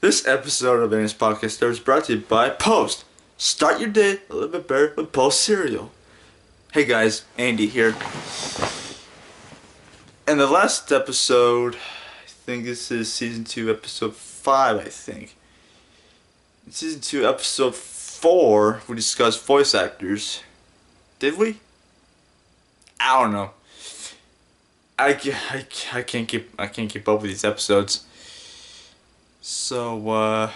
This episode of Andy's Podcast is brought to you by Post. Start your day a little bit better with Post cereal. Hey guys, Andy here. In the last episode, I think this is season 2, episode 5, I think. In season 2, episode 4, we discussed voice actors. Did we? I don't know. I can't keep up with these episodes. So,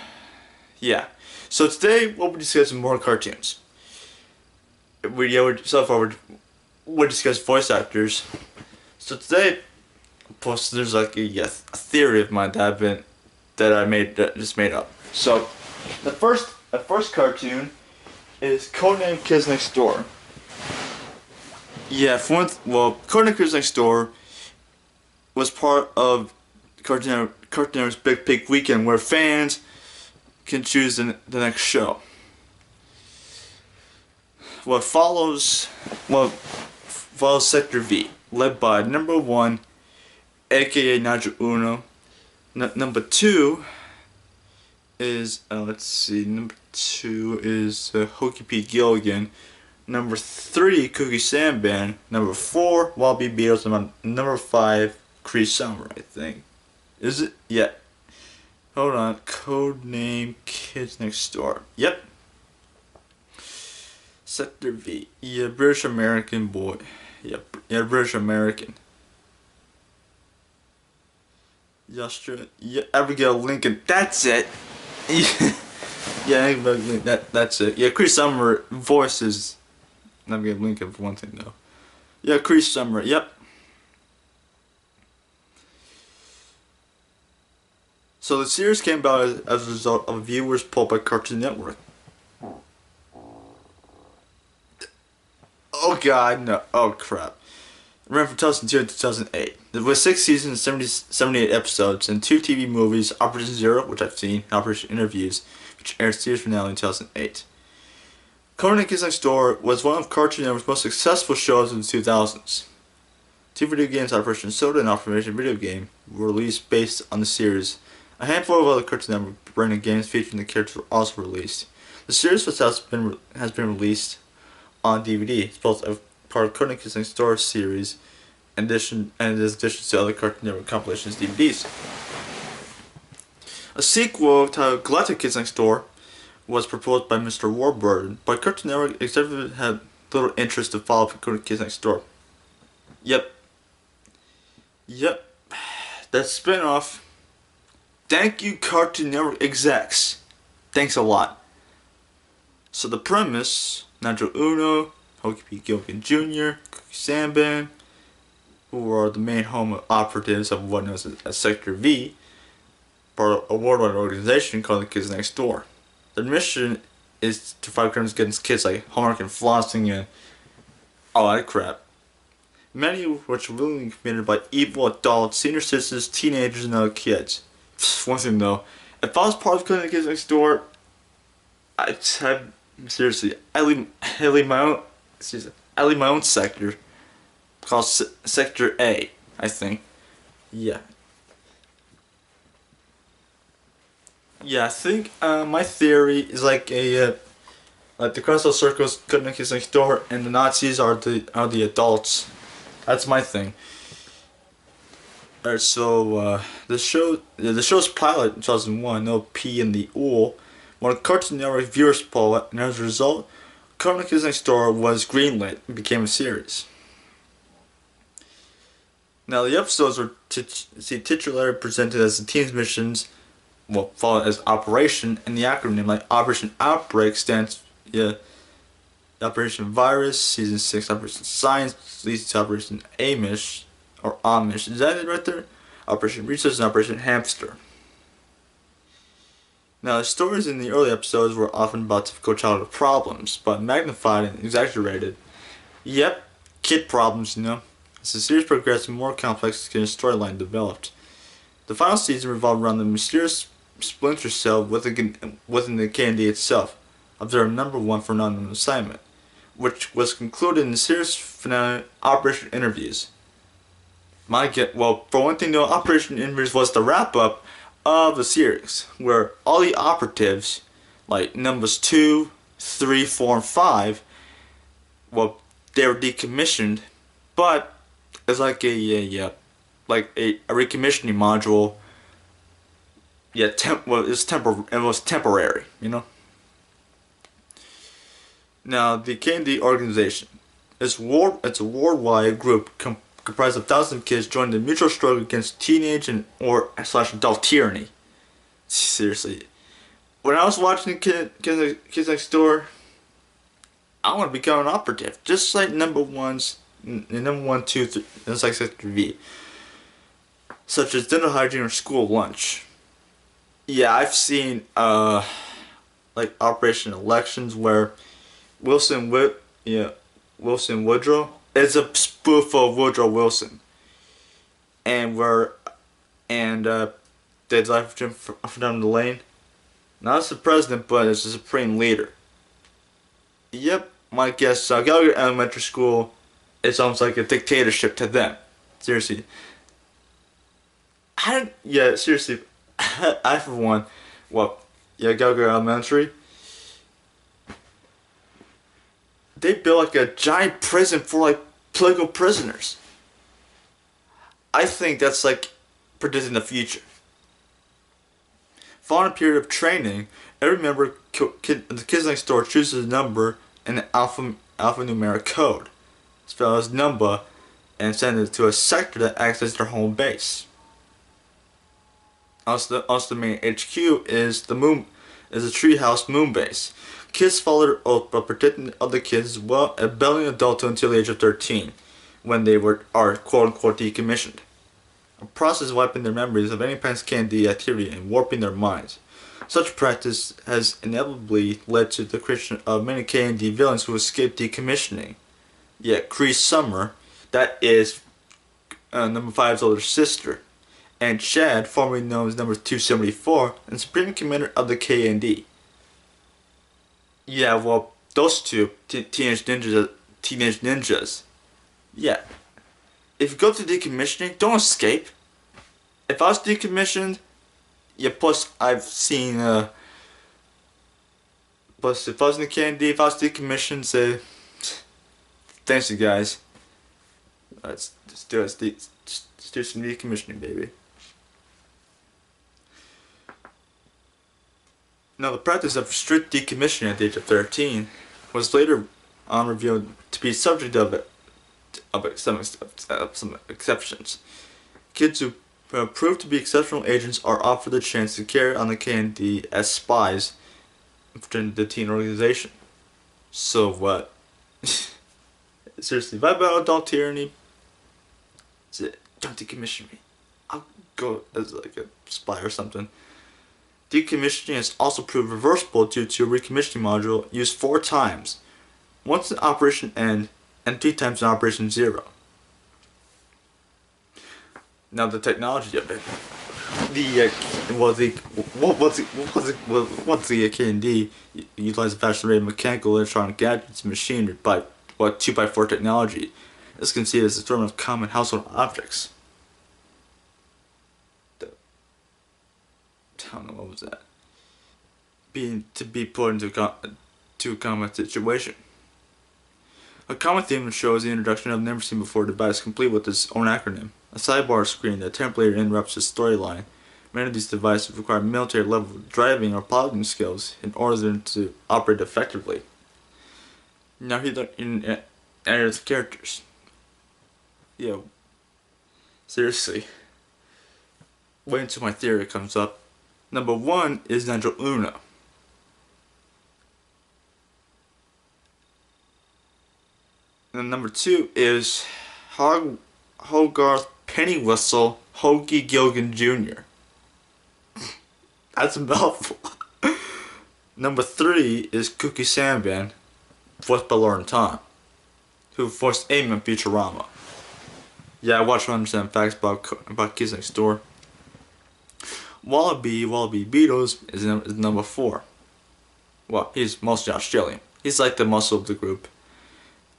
yeah. So today we'll be discussing more cartoons. We're discussing voice actors. So today, plus there's like a theory of mine that I just made up. So, the first cartoon is Codename Kids Next Door. Yeah, Codename Kids Next Door was part of Cartoon Network's Big Pig Weekend, where fans can choose the next show. What follows Sector V, led by number 1, aka Nigel Uno. Number 2 is number 2 is Hokey Pete Gilligan. Number 3, Cookie Samban. Number 4, Wallaby Beatles. And number 5, Cree Summer, I think. Is it? Yeah. Hold on. Codename Kids Next Door. Yep. Sector V. Yeah, British American boy. Yeah, British American. Yeah, Abigail Lincoln. That's it. Yeah, that's it. Yeah, Cree Summer voices Abigail Lincoln for one thing, though. Yeah, Cree Summer. Yep. So the series came about as a result of a viewers' poll by Cartoon Network. Oh god, no. Oh crap. Ran from 2002 to 2008. There was 6 seasons, 78 episodes, and 2 TV movies, Operation Zero, which I've seen, and Operation Interviews, which aired series finale in 2008. Codename Kids Next Door was one of Cartoon Network's most successful shows in the 2000s. 2 video games, Operation Soda and Operation Video Game, were released based on the series. A handful of other Cartoon Network branded games featuring the characters were also released. The series has been released on DVD. It's both a part of Codename Kids Next Door series in addition to other Cartoon Network compilations DVDs. A sequel titled Galactic Kids Next Door was proposed by Mr. Warburton, but Cartoon Network executives had little interest to follow up Codename Kids Next Door. Yep. That spin-off. Thank you, Cartoon Network execs. Thanks a lot. So the premise, Nigel Uno, Hokey Pete Gilligan Jr., Cookie Samban, who are the main home operatives of what known as Sector V, part of a worldwide organization called the Kids Next Door. Their mission is to fight crimes against kids like homework and flossing and all that crap. Many of which are willingly committed by evil adults, senior citizens, teenagers, and other kids. One thing though, if I was part of Codename Kids Next Door, I leave my own sector called Sector A, I think. Yeah, I think my theory is like the Crystal Circle's Codename Kids Next Door, and the Nazis are the adults. That's my thing. Alright, so the show's pilot in 2001, No P in the OOL, won a Cartoon Network viewers poll, and as a result, Codename Kids Next Door was greenlit and became a series. Now the episodes were titularly presented as the team's missions, followed as Operation, and the acronym like Operation Outbreak stands Operation Virus, Season 6 Operation Science leads to Operation Amish. Or Amish, is that it right there? Operation Research and Operation Hamster. Now, the stories in the early episodes were often about typical childhood problems, but magnified and exaggerated. Yep, kid problems, you know. As the series progressed, more complex storyline developed. The final season revolved around the mysterious splinter cell within the KND itself, observed number 1 for an unknown assignment, which was concluded in the series finale Operation Interviews. For one thing though, Operation Interviews was the wrap up of the series, where all the operatives, like numbers 2, 3, 4, and 5, well, they were decommissioned, but it's like a recommissioning module. Yeah, it was temporary, you know. Now, the KND organization it's a worldwide group comprised of thousands of kids joining the mutual struggle against teenage and or slash adult tyranny. Seriously, when I was watching Kids Next Door, I want to become an operative, just like number 1, 2, 3, and it's like Sector V, such as dental hygiene or school lunch. Yeah, I've seen like Operation Elections where Wilson Woodrow is a spoof of Woodrow Wilson, and Dead Life of Jim from the Lane. Not as the president, but as the supreme leader. Yep, my guess. Gallagher Elementary School is almost like a dictatorship to them. Seriously. Seriously. I for one, Gallagher Elementary. They built like a giant prison for like political prisoners. I think that's like predicting the future. Following a period of training, every member of the Kids Next Door chooses a number in the alphanumeric code, spelled as number, and send it to a sector that acts as their home base. Also, the main HQ is the treehouse moon base. Kids follow their oath by protecting other kids as well as belling adulthood until the age of 13, when they are quote unquote decommissioned. A process of wiping their memories of any past KND activity and warping their minds. Such practice has inevitably led to the creation of many KND villains who escaped decommissioning. Yet Cree Summer, that is number 5's older sister, and Chad, formerly known as number 274, and Supreme Commander of the KND. Yeah, well, those two teenage ninjas. Yeah. If you go to decommissioning, don't escape. If I was decommissioned, plus I've seen, plus if I was in the KND, if I was decommissioned, say, thanks you guys. Let's do some decommissioning, baby. Now, the practice of strict decommissioning at the age of 13 was later on revealed to be subject of some exceptions. Kids who prove to be exceptional agents are offered the chance to carry on the KND as spies within the teen organization. So what? Seriously, if I battle adult tyranny, don't decommission me. I'll go as like a spy or something. Decommissioning has also proved reversible due to a recommissioning module used 4 times. Once in Operation End and 3 times in Operation Zero. Now the technology of it. Once the KND utilized a fast array of mechanical electronic gadgets machined by 2x4 technology. This can see it as a form of common household objects. I don't know what was that. To be put into a combat situation. A common theme of the show is the introduction of never seen before device complete with its own acronym, a sidebar screen that temporarily interrupts the storyline. Many of these devices require military level driving or piloting skills in order to operate effectively. Now here are the characters. Yo, seriously. Wait until my theory comes up. Number 1 is Nigel Uno. And number 2 is Hogarth Pennywhistle Hoagie Gilgan Jr. That's a mouthful. Number 3 is Cookie Samban, voiced by Lauren Tom, who voiced Amy in Futurama. Yeah, I watched 100% Facts about Kids Next Door. Wallaby Beatles is number 4. Well, he's mostly Australian. He's like the muscle of the group.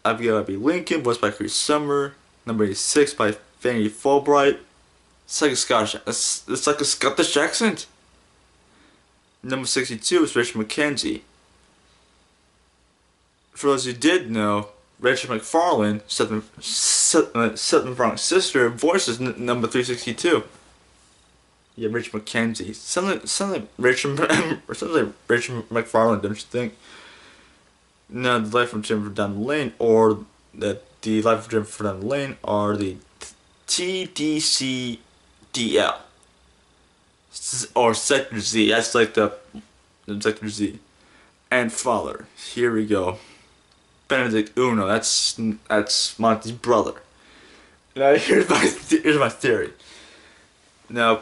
I've got Lincoln, voiced by Cree Summer. Number 86 by Fanny Fulbright. It's like a Scottish. It's like a Scottish accent. Number 62 is Rachel McKenzie. For those who did know, Rachel McFarlane, Sutton Frank's sister, voices number 362. Yeah, Rachel McKenzie. Sounds like Rachel, sounds like Rachel McFarlane, don't you think? No, The Life of Jennifer Down the Lane or the Life of Jennifer Down the Lane are the TDCDL or Sector Z. That's like the Sector Z. And Father. Here we go. Benedict Uno. That's Monty's brother. Now here's my theory. Now,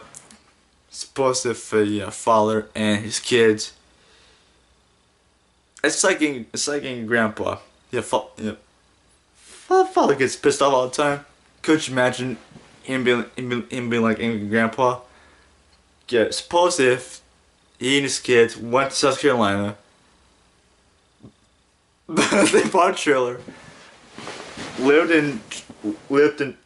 suppose if a father and his kids. It's like in Grandpa. Father gets pissed off all the time. Could you imagine him being like angry Grandpa? Yeah, suppose if he and his kids went to South Carolina, they bought a trailer, lived in freaking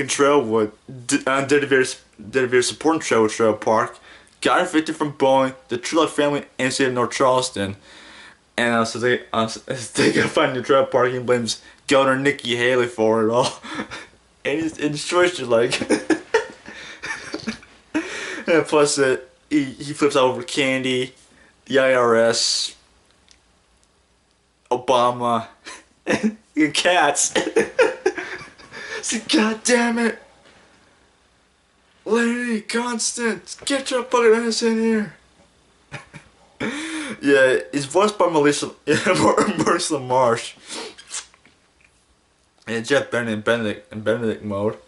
Trailwood, did a very supporting Trail Park, got evicted from Boeing, the Trailer family, and the state of North Charleston. And so they gotta find a trailer park and blames Governor Nikki Haley for it all. And it destroys you like. And plus he flips out over Candy, the IRS, Obama, and cats. So God damn it, Lady Constance, get your fucking ass in here. Yeah, it's voiced by Marissa Marsh. And Jeff Bennett in Benedict mode.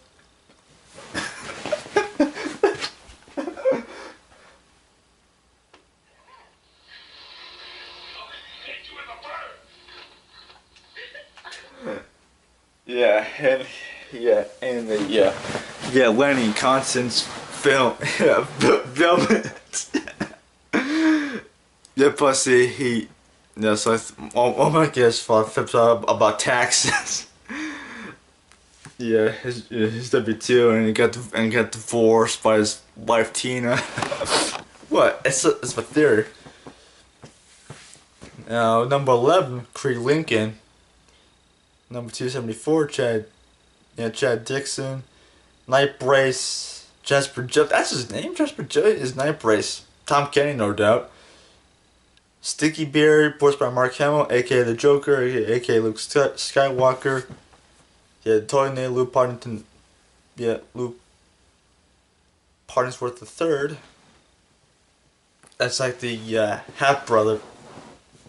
Yeah, Lenny and Constance film it. Yeah, plus so my guess flips out about taxes. Yeah, his W-2 and he got divorced by his wife Tina. What? It's my theory. Now number 11, Creed Lincoln. Number 274, Chad Dixon. Night Brace, Jasper Joe. That's his name. Jasper Joe is Night Brace. Tom Kenny, no doubt. Sticky Bear, voiced by Mark Hamill, aka the Joker, aka Luke Skywalker. Yeah, totally named Luke Partington. Yeah, Luke Partingworth III. That's like the half brother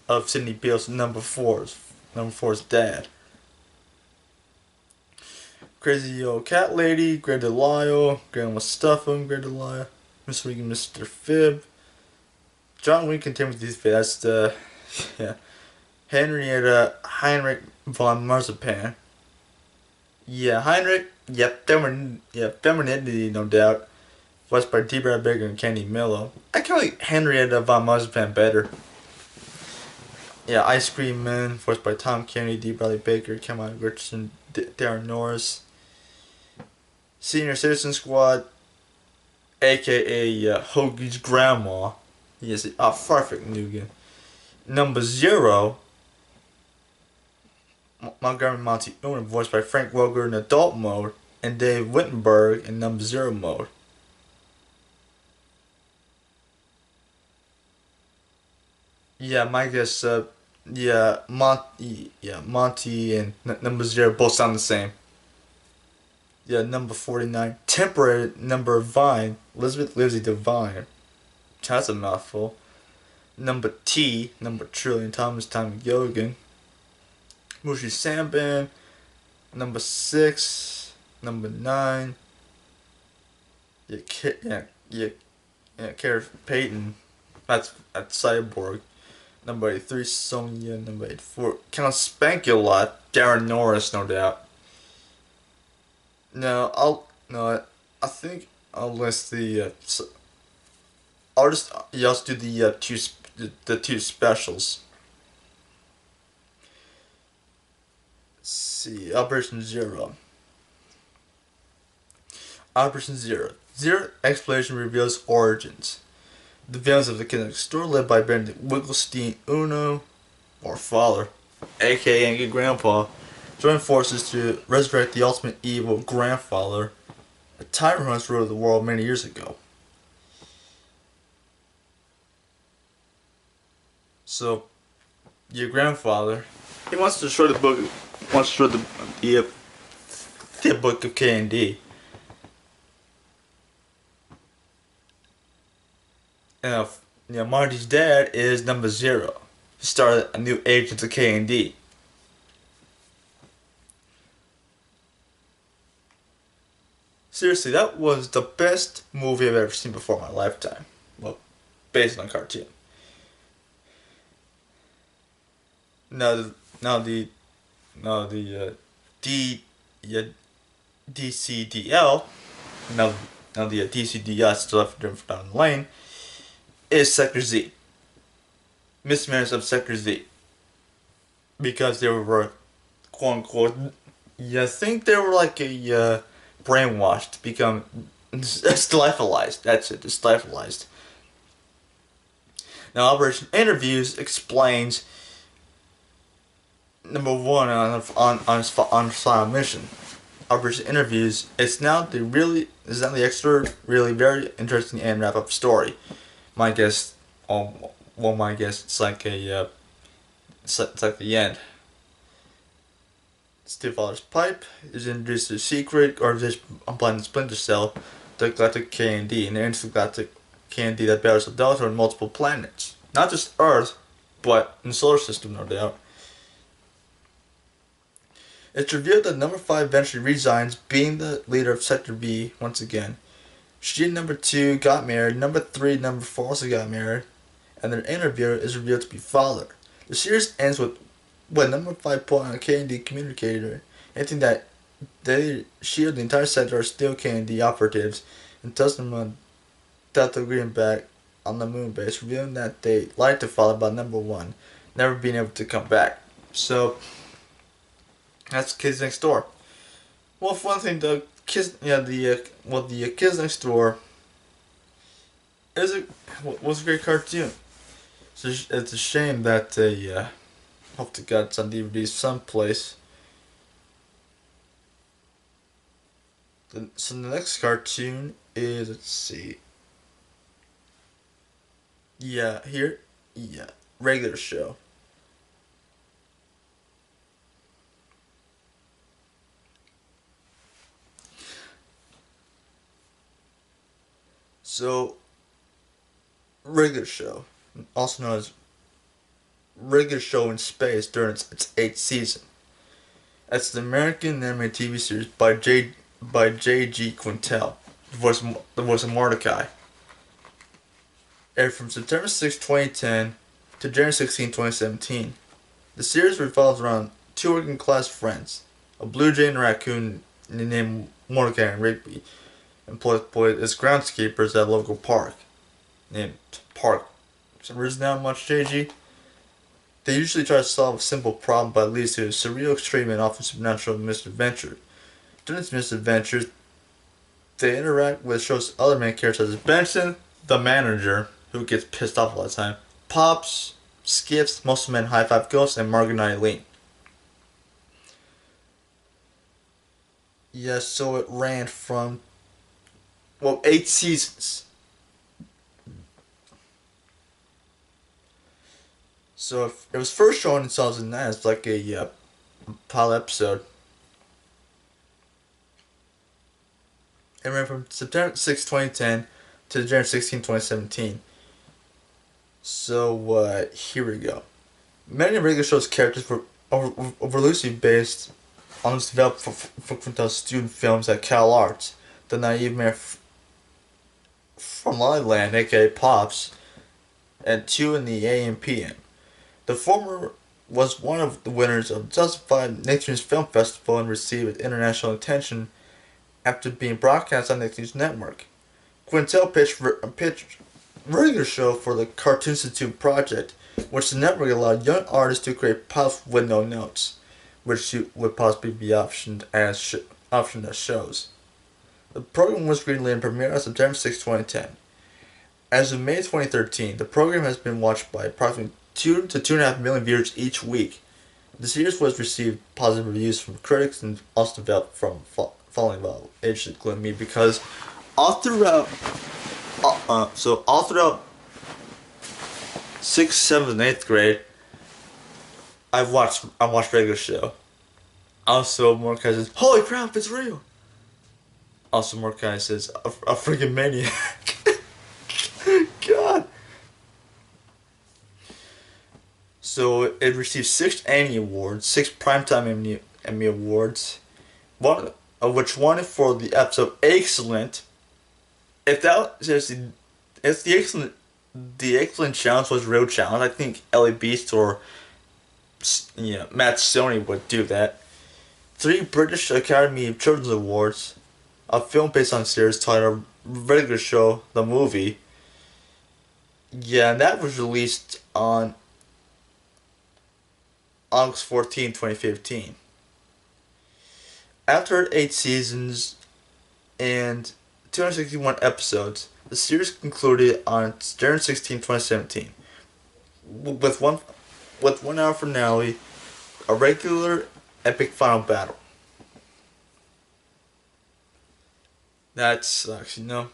of Sidney Beale's number four's dad. Crazy Old Cat Lady, Greg Delisle, Grandma Stuff'em, Greg Delisle, Mr. Regan, Mr. Phibb. John Wayne and Timothy Spey, that's the, Henrietta Heinrich von Marzipan. Yeah, Heinrich, femininity, no doubt. Voiced by D. Brad Baker and Candy Miller. I kind of like Henrietta von Marzipan better. Yeah, Ice Cream Man, voiced by Tom Kenny, D. Bradley Baker, Cameron Richardson, Darren Norris. Senior Citizen Squad, aka Hoagie's grandma. Yes, Farfik Nugan. Number 0, Montgomery Monty Owen, voiced by Frank Welker in adult mode, and Dave Wittenberg in number 0 mode. Yeah, my guess, Monty and number 0 both sound the same. Yeah, number 49, temporary number Vine, Elizabeth Lizzie Devine. That's a mouthful. Number T, number Trillion, Thomas Tommy Gilligan. Mushi Samban. Number 6, number 9. Carrie Payton. That's Cyborg. Number 83, Sonya. Number 84, Count Spankulot. Darren Norris, no doubt. No, I think I'll list the. I'll just do the two specials. Let's see, Operation Zero. Operation Zero. Zero explanation reveals origins. The villains of the Kids Next Door, led by Benedict Wigglestein Uno, or Father, aka Angry Grandpa, join forces to resurrect the ultimate evil grandfather, a tyrant who once ruled the world many years ago. So, your grandfather, he wants to destroy the book, the book of K&D. And Marty's dad is number 0. He started a new age of the K&D. Seriously, that was the best movie I've ever seen before in my lifetime. Well, based on a cartoon. DCDL, now the DCDL still left different down the lane, is Sector Z. Mismanaged of Sector Z. Because they were, quote unquote, I think they were like a brainwashed to become stifleized. That's it, stifleized. Now, Operation Interviews explains number 1 on his final mission. Operation Interviews is now the extra really very interesting and wrap up story. My guess, it's like it's like the end. Steve Father's Pipe is introduced to a secret organization on Splinter Cell, the Galactic K&D, an intergalactic K&D that battles with Delta on multiple planets. Not just Earth, but in the solar system, no doubt. It's revealed that number 5 eventually resigns, being the leader of Sector B once again. She and number 2 got married, number 3 and number 4 also got married, and their interviewer is revealed to be Father. The series ends with when number 5 put on a K&D communicator, hinting that they shield the entire sector are still K&D operatives, and tells them that they'll agree back on the moon base, revealing that they lied to Father about number 1, never being able to come back. So that's Kids Next Door. Well, for one thing, the Kids Next Door was a great cartoon. So it's a shame that they hope to get it's on DVD someplace. So the next cartoon is, let's see. Regular Show. So, Regular Show, also known as Regular Show in Space during its 8th season. It's the American animated TV series by J.G. Quintel, the voice of Mordecai. Aired from September 6, 2010 to January 16, 2017. The series revolves around 2 working class friends, a blue jay and a raccoon named Mordecai and Rigby, employed as groundskeepers at a local park named Park. So there's not much JG. They usually try to solve a simple problem, but it leads to a surreal, extreme, and often supernatural misadventure. During these misadventures, they interact with the show's other main characters such as Benson, the manager, who gets pissed off all the time, Pops, Skips, Most Men, High Five Ghosts, and Margaret and Eileen. Yes, so it ran from 8 seasons. So it was first shown in 2009 as like a pilot episode. It ran from September 6, 2010 to January 16, 2017. So here we go. Many regular show's characters were loosely based on those developed for Quintel's student films at Cal Arts. The naive man from Lilyland, aka Pops, and 2 in the AM PM. The former was one of the winners of the 2005 Nicktoons Film Festival and received international attention after being broadcast on Nicktoons Network. Quintel pitched Regular Show for the Cartoon Institute project, which the network allowed young artists to create pilots with no notes, which would possibly be optioned as shows. The program was greenlit and premiered on September 6, 2010. As of May 2013, the program has been watched by approximately 2 to 2.5 million viewers each week. The series was received positive reviews from critics and also developed from following about age including me because all throughout all throughout 6th, 7th, and 8th grade, I watched regular show. Also, Mordecai says, "Holy crap, it's real!" Also, Mordecai says, "A freaking maniac." God. So it received 6 Annie Awards, 6 Primetime Emmy Awards, one of which won for the episode Excellent. If the Excellent challenge was a real challenge, I think Ellie Beast or Matt Stoney would do that. 3 British Academy of Children's Awards, a film based on a series titled Regular Show, the movie. Yeah, and that was released on August 14, 2015. After 8 seasons and 261 episodes, the series concluded on January 16, 2017, with one hour finale, a regular epic final battle. That sucks, you know.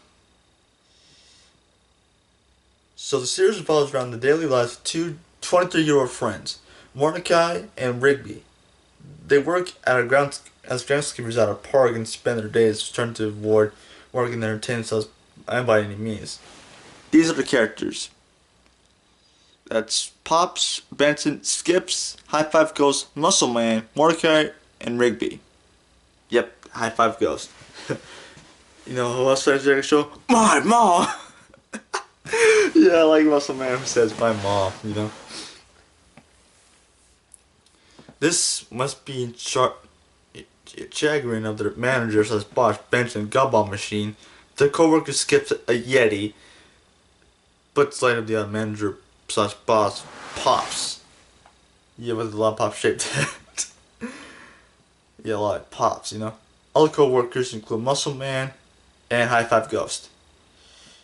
So the series revolves around the daily lives of two 23-year-old friends, Mordecai and Rigby. They work at as groundskeepers at a park and spend their days trying to avoid working and entertain themselves by any means. These are the characters. That's Pops, Benson, Skips, High Five Ghost, Muscle Man, Mordecai, and Rigby. Yep, High Five Ghost. You know who else says the show? My mom! Yeah, I like Muscle Man who says my mom, you know. This must be chagrin of the managers as boss Benson Gumball Machine. The co-worker skips a Yeti, but slight of the other manager slash boss Pops. Yeah, with a lot of pop shaped head. Yeah, a lot of pops, you know. All the co-workers include Muscle Man and High Five Ghost.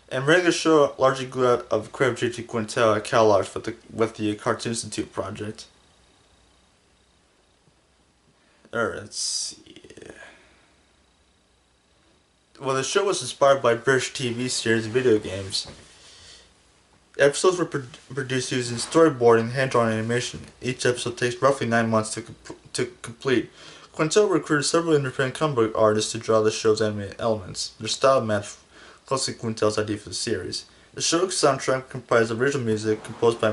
And regular show largely grew out of creative JT Quintel at CalArts with the Cartoon Institute project. Let's see. Well, the show was inspired by British TV series and video games. Episodes were produced using storyboarding and hand-drawn animation. Each episode takes roughly 9 months to complete. Quintel recruited several independent comic book artists to draw the show's animated elements. Their style matched closely Quintel's idea for the series. The show's soundtrack comprised of original music composed by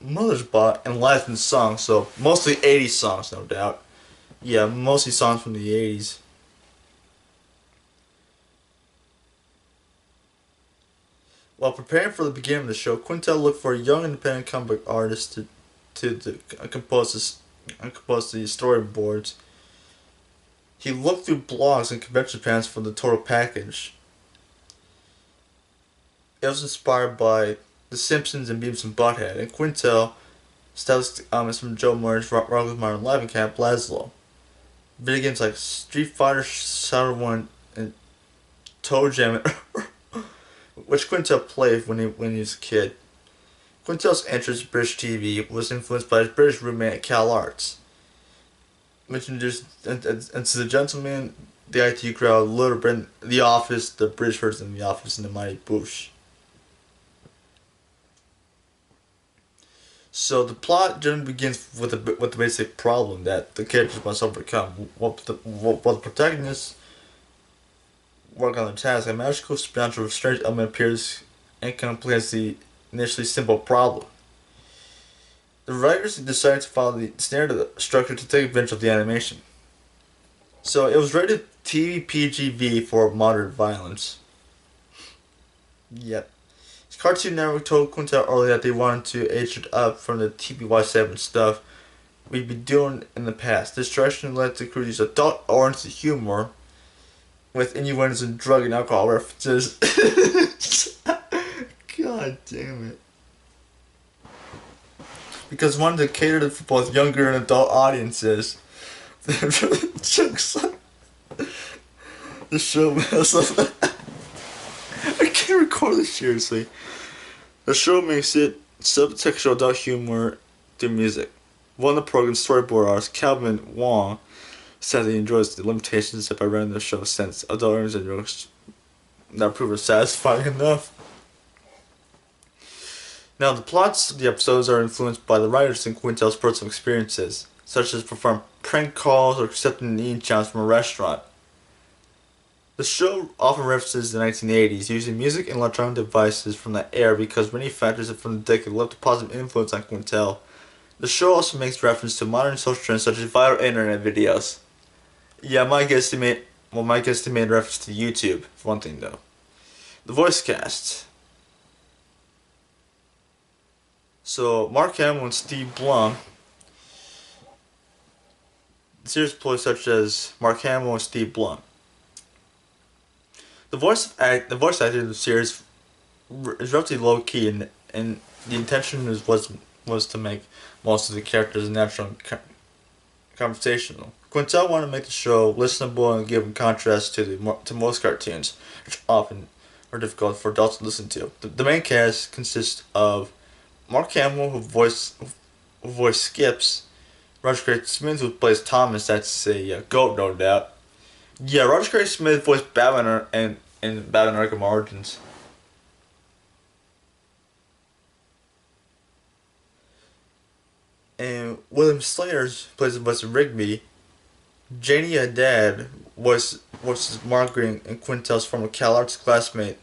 Mothersbaugh and licensed songs, so mostly 80s songs, no doubt. Yeah, mostly songs from the 80s. While preparing for the beginning of the show, Quintel looked for a young independent comic book artist to compose the storyboards. He looked through blogs and convention plans for the total package. It was inspired by The Simpsons and Beavis and Butthead, and Quintel stylist is from Joe Murray's Rock with Modern Life and Camp Lazlo. Video games like Street Fighter, Shadow One, and Toe Jam, which Quintel played when he was a kid. Quintel's entrance to British TV was influenced by his British roommate at CalArts, which introduced and to the Gentleman, the IT Crowd, Little Britain, The Office, the British version of The Office, and the Mighty Boosh. So the plot generally begins with the basic problem that the characters must overcome. While the protagonists work on their task, a magical supernatural strange element appears and completes the initially simple problem. The writers decided to follow the standard structure to take advantage of the animation. So it was rated TV PG-V for moderate violence. Yep. Cartoon Network told Quintel earlier that they wanted to age it up from the TPY7 stuff we'd been doing in the past. This direction led to crew use adult-oriented humor with innuendos and drug and alcohol references. God damn it. Because wanted to cater for both younger and adult audiences. Jokes. The show I can't record this seriously. The show makes it subtextual adult humor through music. One of the program's storyboard artists, Calvin Wong, said he enjoys the limitations set by running the show since adult earners and jokes not proven satisfying enough. Now, the plots of the episodes are influenced by the writers and Quintel's personal experiences, such as performing prank calls or accepting an eating challenge from a restaurant. The show often references the 1980s, using music and electronic devices from that era because many factors from the decade left a positive influence on Quintel. The show also makes reference to modern social trends such as viral internet videos. Yeah, my guess they made reference to YouTube, for one thing though. The voice cast. So, Mark Hamill and Steve Blum. Series employees such as Mark Hamill and Steve Blum. The voice acting of the series is relatively low key, and the intention was to make most of the characters natural and conversational. Quintel wanted to make the show listenable and give a contrast to most cartoons, which often are difficult for adults to listen to. The main cast consists of Mark Hamill, who voiced Skips, Roger Craig Smith, who plays Thomas, that's a goat, no doubt. Yeah, Roger Craig Smith voiced Batman in Batman Arkham Origins. And William Slater plays the voice of Rigby. Janie Haddad voices Margaret and Quintel's former CalArts classmate.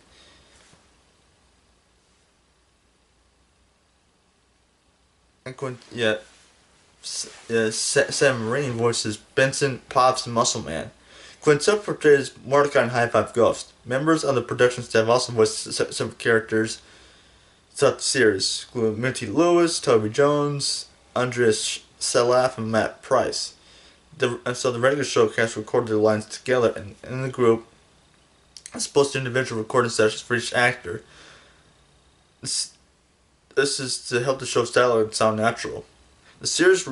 And Sam Marine voices Benson, Pops, and Muscle Man. Quintel portrays Mordecai and High Five Ghost. Members of the production staff also voiced several characters throughout the series, including Minty Lewis, Toby Jones, Andreas Selaf, and Matt Price. So the regular show cast recorded their lines together in the group, as opposed to individual recording sessions for each actor. This is to help the show's dialogue and sound natural. The series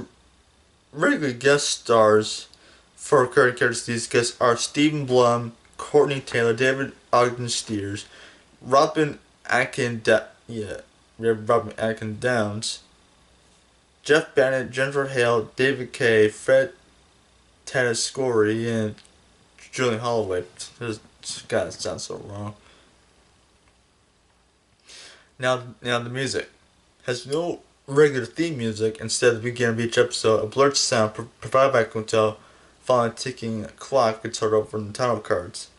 regularly guest stars for recurring characters. These guests are Stephen Blum, Courtney Taylor, David Ogden Steers, Robin Atkin Downs, Jeff Bennett, Jennifer Hale, David Kay, Fred Tatasciore, and Julian Holloway. God, it sounds so wrong. Now the music has no regular theme music. Instead, at the beginning of each episode, a blurred sound provided by Quintel following a ticking clock gets heard over the title cards.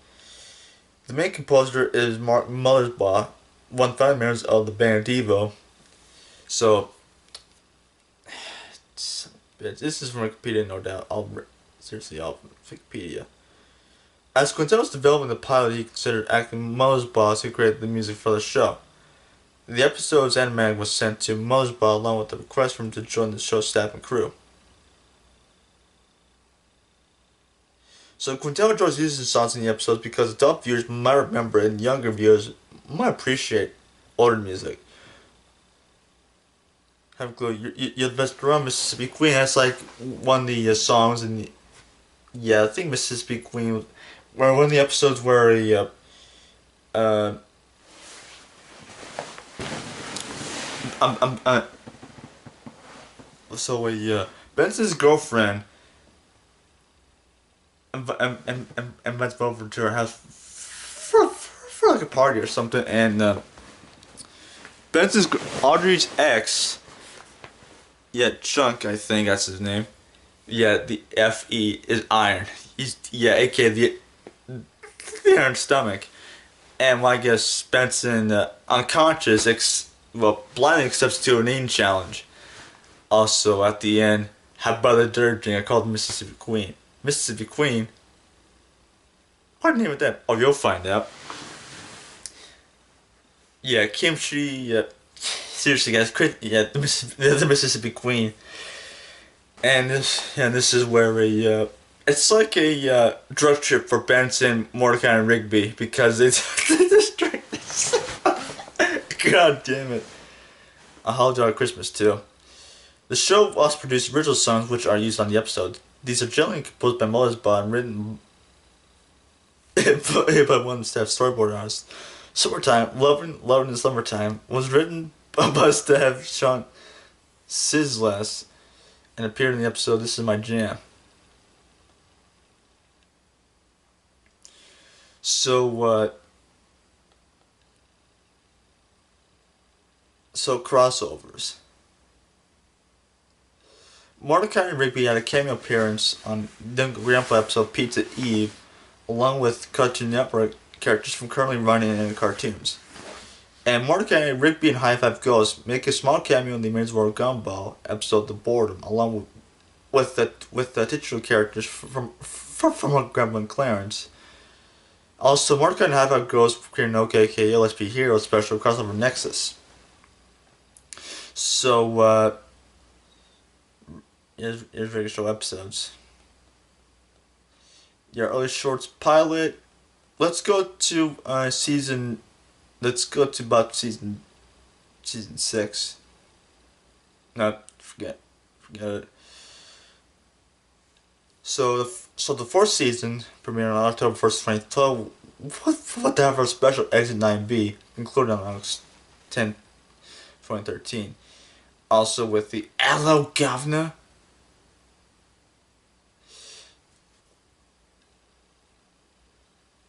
The main composer is Mark Mothersbaugh, one of the founding members of the band Devo. So, this is from Wikipedia, no doubt. I'll Wikipedia. As Quintel was developing the pilot, he considered acting Mothersbaugh to create the music for the show. The episode's animatic was sent to Mothersbaugh along with a request for him to join the show's staff and crew. So Quintel enjoys using songs in the episodes because adult viewers might remember and younger viewers might appreciate older music. Have a clue. You're the best around. Mississippi Queen. That's like one of the songs in the. Yeah, I think Mississippi Queen. Where one of the episodes where Benson's girlfriend invites me over to her house for like a party or something, and Audrey's ex, Chunk, I think that's his name. Yeah, the F.E. is Iron. He's, aka the Iron Stomach. And I guess Benson, unconscious, blindly accepts to an eating challenge. Also, at the end, how about the dirt drink? I called Mississippi Queen. Mississippi Queen? What name of that? Oh, you'll find out. Yeah, Kimchi, seriously guys, the Mississippi Queen. And this is where it's like a drug trip for Benson, Mordecai, and Rigby, because they just drink this. God damn it. A Holiday on Christmas too. The show also produced original songs which are used on the episode. These are generally composed by Mothersbaugh and written but one staff storyboard artist. Summertime, loving the summertime was written by staff Sean Sizlas and appeared in the episode This Is My Jam. So crossovers. Mordecai and Rigby had a cameo appearance on the Grandpa episode Pizza Eve, along with Cartoon Network characters from currently running in the cartoons. And Mordecai, Rigby, and High Five Ghost make a small cameo in the Amazing World Gumball episode The Boredom, along with the titular characters from Grandpa and Clarence. Also, Mordecai and High Five Ghost created an OKK LSP Hero special crossover Nexus. So, here's regular show episodes. Your early shorts pilot. Let's go to season. Let's go to about season 6. No, forget it. So the fourth season premiered on October 1st, 2012. What the hell for a special Exit 9B, included on August 10th, 2013. Also with the Hello Governor.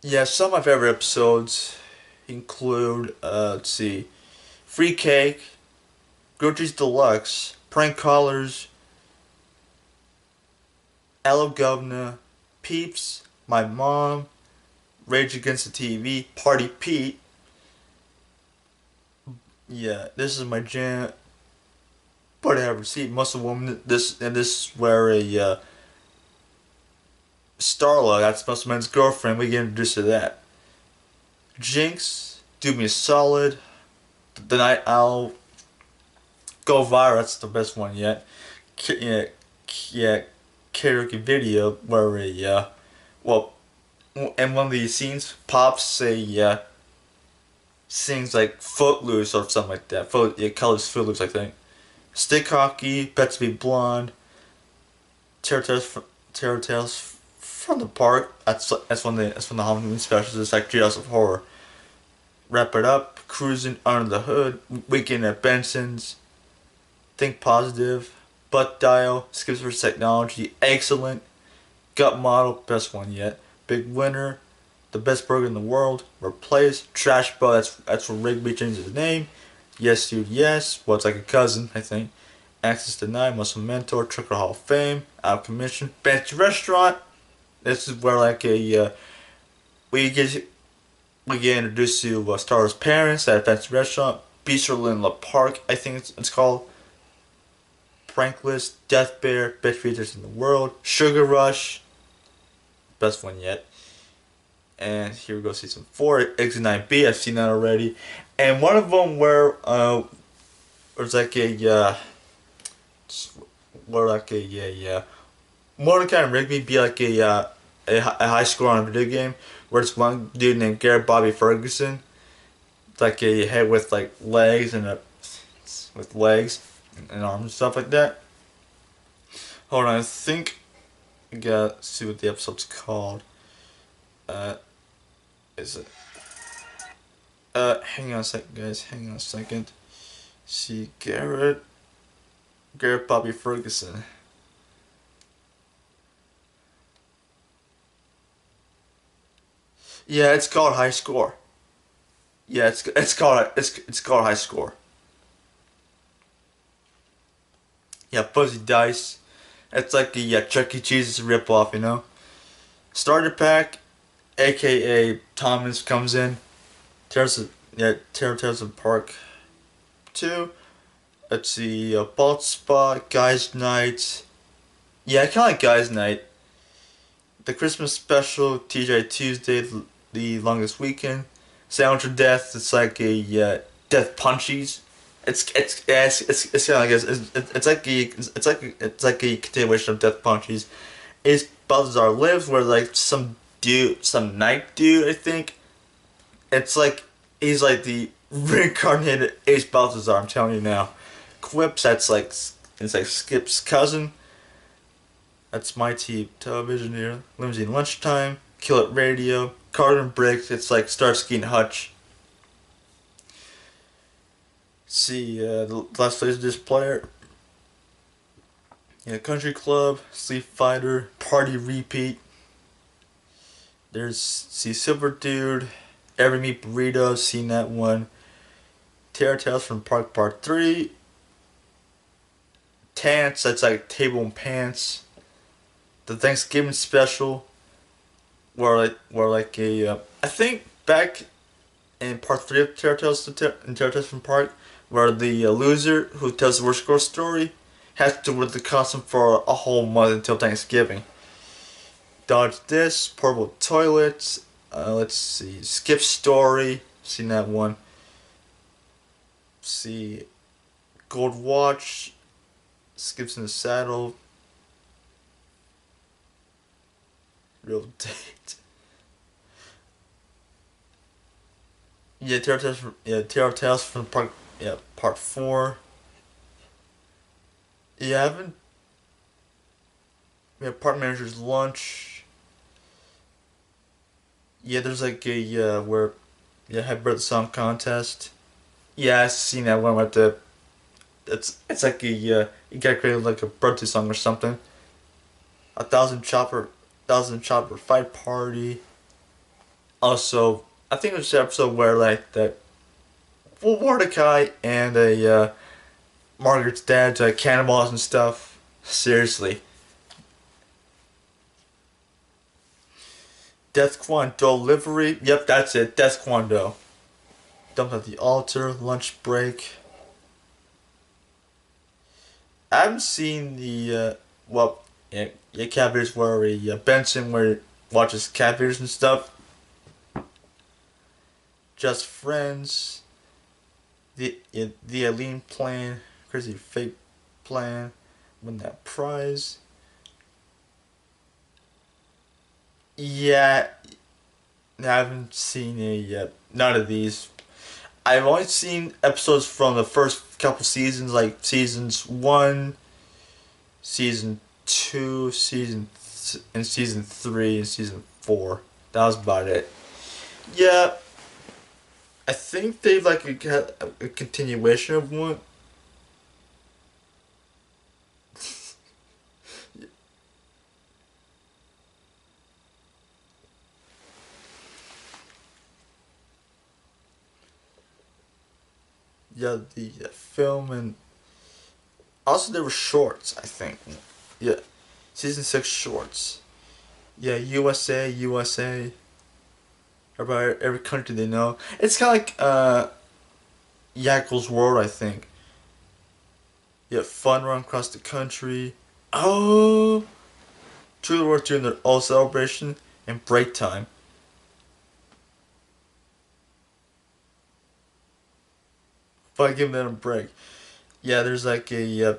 Yeah, some of my favorite episodes include, let's see, Free Cake, Gertrude's Deluxe, Prank Callers, Hello Governor, Peeps, My Mom, Rage Against the TV, Party Pete. Yeah, This Is My Jam. But I have received Muscle Woman. This is where a Starla, that's Muscle Man's girlfriend, we get introduced to that. Jinx, Do Me a Solid, The Night Owl, Go Viral, that's the best one yet. Karaoke video where in one of these scenes, Pops sings like Footloose or something like that. Colors Footloose, I think. Stick Hockey, Bet to Be Blonde, Terror Tales from the Park. That's one of the Halloween specials. It's like Treehouse of Horror. Wrap It Up, Cruising Under the Hood, Weekend at Benson's, Think Positive, Butt Dial, Skips for Technology, Excellent, Gut Model, best one yet, Big Winner, The Best Burger in the World, Replace, Trash Ball, that's where Rigby changes his name, Yes Dude Yes, well it's like a cousin, I think, Access Denied, Muscle Mentor, Trucker Hall of Fame, Out of Commission, Fancy Restaurant. This is where we get introduced to Star's parents at a fancy restaurant. Bistro in La Park, I think it's called. Prank List, Death Bear, Best Features in the World, Sugar Rush, best one yet. And here we go, season 4, Exit 9B. I've seen that already. And one of them where there's Mordecai and Rigby be like a high score on a video game, where it's one dude named Garrett Bobby Ferguson, like a head with like legs and arms and stuff like that. Hold on, I think I gotta see what the episode's called. Is it? Hang on a second, guys. Hang on a second. See, Garrett Bobby Ferguson. Yeah, it's called High Score. Yeah, it's called High Score. Yeah, Fuzzy Dice. It's like the Chuck E. Cheese's ripoff, you know. Starter Pack, aka Thomas comes in. Terror Park 2. Let's see, Bald Spot, Guys Night. Yeah, I kinda like Guys Night. The Christmas Special, TJ Tuesday, The Longest Weekend. Sandwich of Death, it's like a Death Punchies. It's kind of like a continuation of Death Punchies. Ace Balthazar Lives, where like some night dude, I think. It's like he's like the reincarnated Ace Balthazar. I'm telling you now. Quips, it's like Skip's cousin. That's My Team Television here. Limousine Lunchtime, Kill It Radio, Carton breaks. It's like Starsky and Hutch. See, the last place of this player. Yeah, Country Club, Sleep Fighter, Party Repeat. There's Silver Dude, Every Meat Burrito, seen that one. Terror Tales from Park Part 3. Tants, that's like Table and Pants. The Thanksgiving Special, where like a I think back in Part 3 of Terror Tales from Park, where the loser who tells the worst girl story has to wear the costume for a whole month until Thanksgiving. Dodge This, Portable Toilets, let's see, Skip Story, seen that one. See, Gold Watch, Skips in the Saddle, Real Date. Yeah, Terror Tales from Part 4. Yeah, I haven't. Yeah, Park Manager's Lunch. Yeah, there's like a where have birthday song contest. Yeah, I've seen that one with the. It's like a you gotta create like a birthday song or something. A thousand chopper fight party. Also, I think it was the episode where like that. Well, Mordecai and Margaret's dad cannonballs and stuff. Seriously. Death Kwon-Do Livery. Yep, that's it. Death Kwon-Do. Dumped at the Altar. Lunch Break. I haven't seen the cat videos where Benson where he watches cat videos and stuff. Just Friends. The Aline Plan. Crazy Fate Plan. Win That Prize. Yeah, I haven't seen it yet. None of these. I've only seen episodes from the first couple seasons, like seasons 1, season 2, and season 3, and season 4. That was about it. Yeah, I think they've like a continuation of one. Yeah, the film, and also there were shorts, I think. Yeah, season 6 shorts. Yeah, USA. About every country they know. It's kind of like Yakkel's World, I think. Yeah, Fun Run Across the Country. Oh, True World during the All Celebration and Break Time. If I give them a break. Yeah, there's like a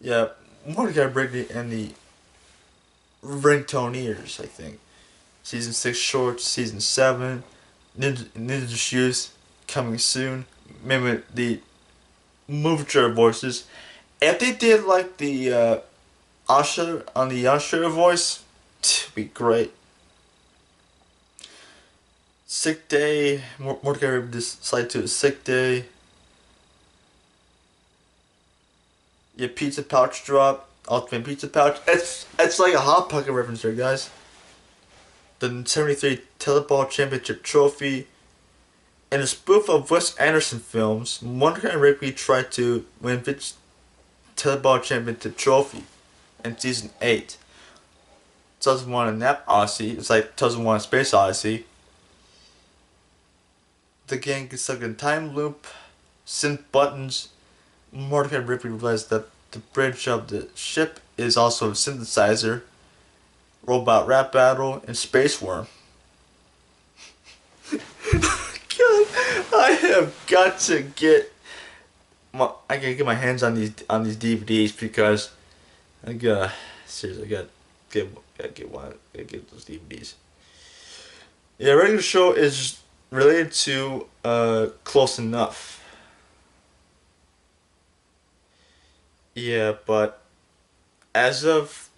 yeah, Mordecai Brigney and the Ringtoneers, I think. Season 6 shorts, Season 7, Ninja Shoes coming soon. Maybe the movie trailer voices. If they did like the Asha on the Asha voice, it'd be great. Sick Day, Mordecai Rigby decided to a sick day. Yeah, Pizza Pouch drop, Ultimate Pizza Pouch. It's like a Hot Pocket reference there, guys. The 73 Teleport Championship Trophy. In a spoof of Wes Anderson films, Mordecai Rigby tried to win Vince Teleport Championship Trophy in season 8. 2001 in that Odyssey, it's like 2001 Space Odyssey. The gang gets stuck in time loop, synth buttons. Mordecai Rigby realized that the bridge of the ship is also a synthesizer, robot rap battle, and space worm. God, I have got to get I gotta get my hands on these DVDs because I gotta seriously gotta get those DVDs. Yeah, regular show is related to Close Enough. Yeah, but as of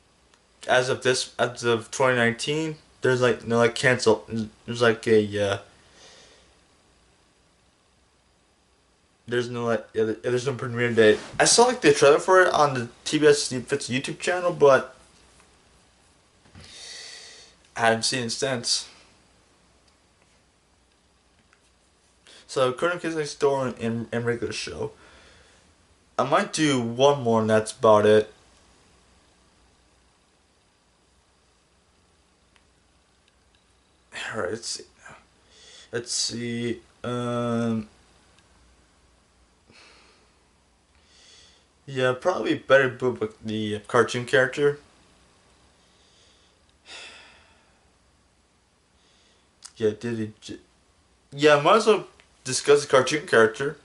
as of 2019, there's like no like cancel. There's like a there's no like there's no premiere date. I saw like the trailer for it on the TBS Fits YouTube channel, but I haven't seen it since. So Current Kids Next Door and regular show. I might do one more and that's about it. Alright, let's see. Let's see. Yeah, probably better book with the cartoon character. Yeah, yeah, might as well discuss the cartoon character.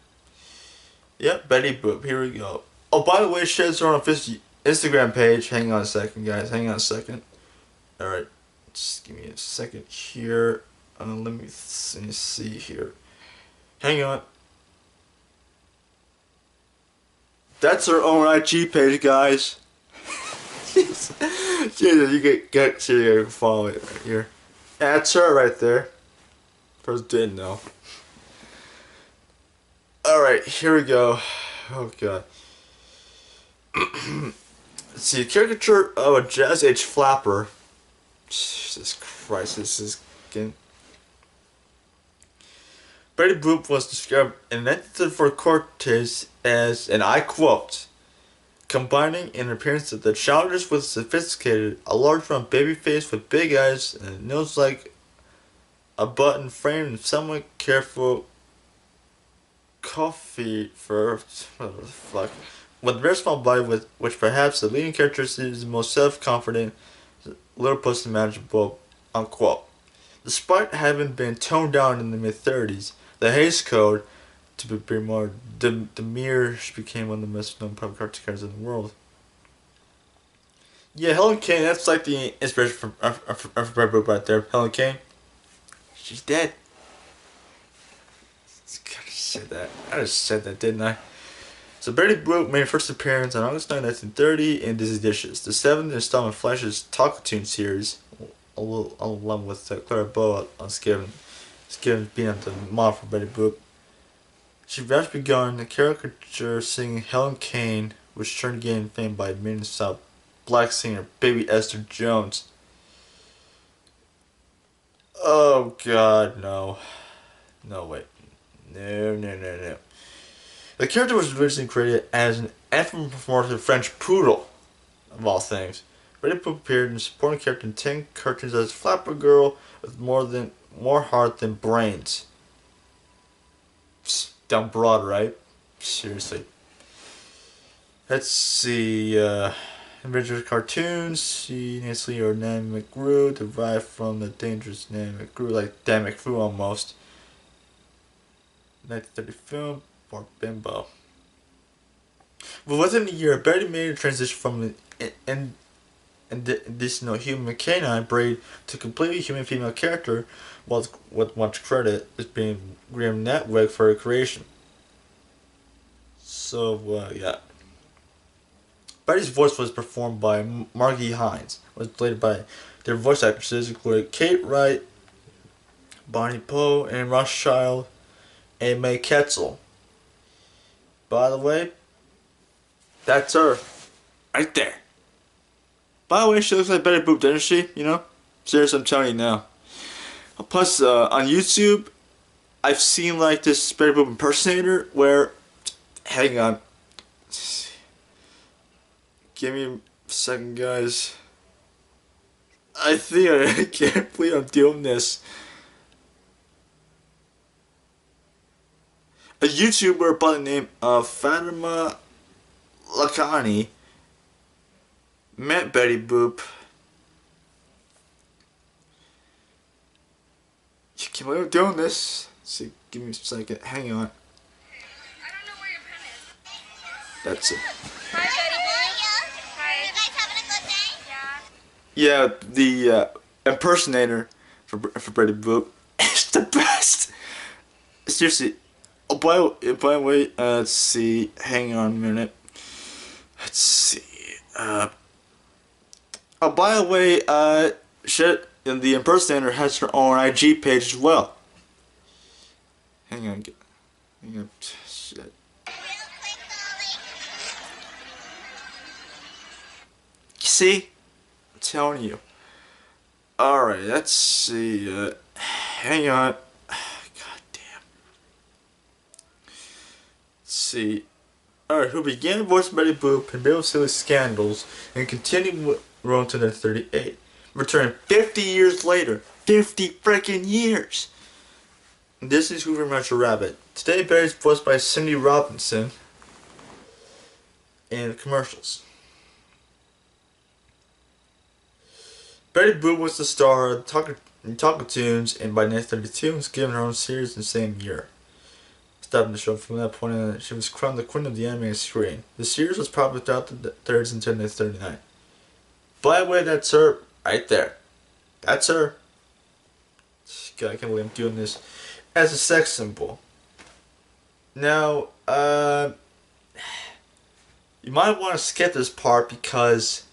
Yep, Betty Boop. Here we go. Oh, by the way, Shed's on his Instagram page. Hang on a second, guys. Hang on a second. All right, just give me a second here. Let me see here. Hang on. That's her own IG page, guys. Jeez, you get so you gotta follow it right here. That's her right there. First didn't know. Alright, here we go. Oh god. Let's see, a caricature of a jazz age flapper. Jesus Christ, this is getting... Betty Boop was described in 1934 Cortez as, and I quote, combining an appearance of the childish with sophisticated, a large round baby face with big eyes and a nose like a button framed in somewhat careful coffee fur, what the fuck, with a very small body with which perhaps the leading characteristic is the most self-confident, little pussy manageable, unquote. Despite having been toned down in the mid-30s, the Hays Code, to be more demure, became one of the most known public cartoon characters in the world. Yeah, Helen Kane, that's like the inspiration for Brad Boop right there. Helen Kane, she's dead. I just said that, didn't I? So Betty Boop made her first appearance on August 9, 1930 in Disney Dishes, the 7th installment of Flash's Talkatoon series, along with Clara Bow on Skiven being the model for Betty Boop. She eventually began the caricature singing Helen Kane, which turned to gain fame by admitting South black singer Baby Esther Jones. Oh god, no. No, wait. No. The character was originally created as an anthropomorphic French poodle, of all things. Betty Boop appeared in supporting character in 10 cartoons as Flapper Girl with more heart than brains. Psst, dumb broad, right? Seriously. Let's see, individual cartoons, see Nancy or Nan McGrew, derived from the dangerous Nan McGrew, like Dan McGrew almost. 1930 film, for Bimbo. But within a year, Betty made a transition from an additional human canine breed to completely human female character, with much credit as being Graham Netweg for her creation. So, yeah. Betty's voice was performed by Margie Hines, was played by their voice actresses including Kate Wright, Bonnie Poe, and Rothschild, and Mae Ketzel. By the way, that's her. Right there. By the way, she looks like Betty Boop, doesn't she? You know? Seriously, I'm telling you now. Plus, on YouTube, I've seen like this Betty Boop impersonator where... Hang on. Give me a second, guys. I think I can't believe I'm doing this. A YouTuber by the name of Fatima Lakhani met Betty Boop. You can't believe I'm doing this. See, give me a second. Hang on. I don't know where your pen is. That's it. Hi, Betty Boop. Hi. Are you guys having a good day? Yeah. Yeah, the impersonator for Betty Boop is the best. Seriously. Oh, by the way, let's see. Hang on a minute. Let's see. Oh, by the way, shit, and the impersonator has her own IG page as well. Hang on, shit. See? I'm telling you. Alright, let's see, hang on. God damn. Let's see. Alright, who began to voice Betty Boop in Bill Silly Scandals and continued with Rowan to 38. Returning 50 years later. 50 freaking years! This is Who Framed Roger Rabbit. Today, Betty's voiced by Cindy Robinson in commercials. Betty Boop was the star of Talkatoons, and by 1932 was given her own series in the same year. Stopping the show from that point on, she was crowned the queen of the animated screen. The series was popular throughout the 30s until 1939. By the way, that's her right there. That's her. God, I can't believe I'm doing this as a sex symbol. Now, you might want to skip this part because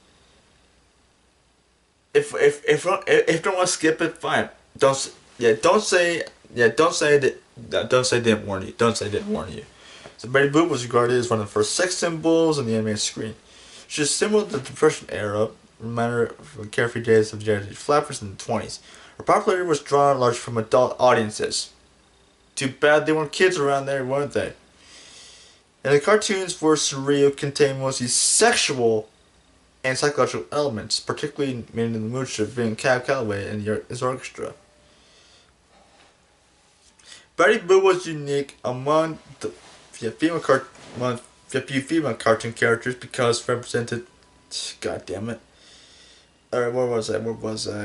if you don't want to skip it, fine. Don't say didn't warn you. Don't say didn't warn you. So Betty Boop was regarded as one of the first sex symbols in the animated screen. She's similar to the Depression era, reminder of the carefree days of Jerry Flappers in the 20s. Her popularity was drawn largely from adult audiences. Too bad there weren't kids around there, weren't they? And the cartoons were surreal, contained mostly sexual and psychological elements, particularly Minnie the Moocher being Cab Calloway and his orchestra. Betty Boop was unique among the few female cartoon characters because it represented. God damn it. Alright, where was I?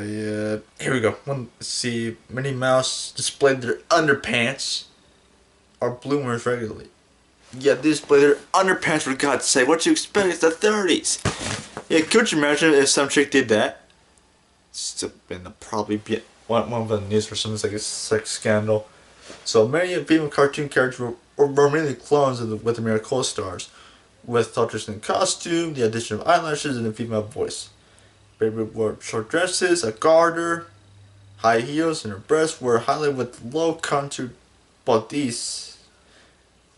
Here we go. Let's see. Minnie Mouse displayed their underpants. Or bloomers regularly. Yeah, they displayed their underpants for God's sake. What you expect? It's the 30s. Yeah, could you imagine if some chick did that? It's been probably be one of the news for something like a sex scandal. So many female cartoon characters were mainly clones with the male co-stars, with alterations in costume, the addition of eyelashes, and a female voice. Baby wore short dresses, a garter, high heels, and her breasts were highlighted with low contoured bodice.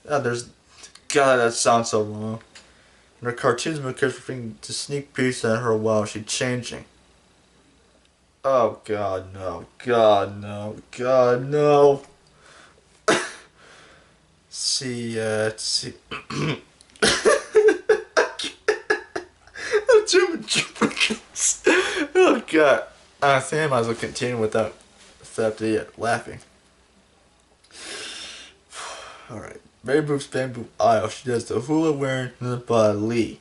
God, that sounds so wrong. And her cartoons made characters bring to sneak peeks at her while she's changing. Oh God, no! God, no! God, no! Let's see. German Jupiters. Oh God. I think I might as well continue without laughing. Alright. Betty Boop's Bamboo Isle. She does the hula wearing by Lee.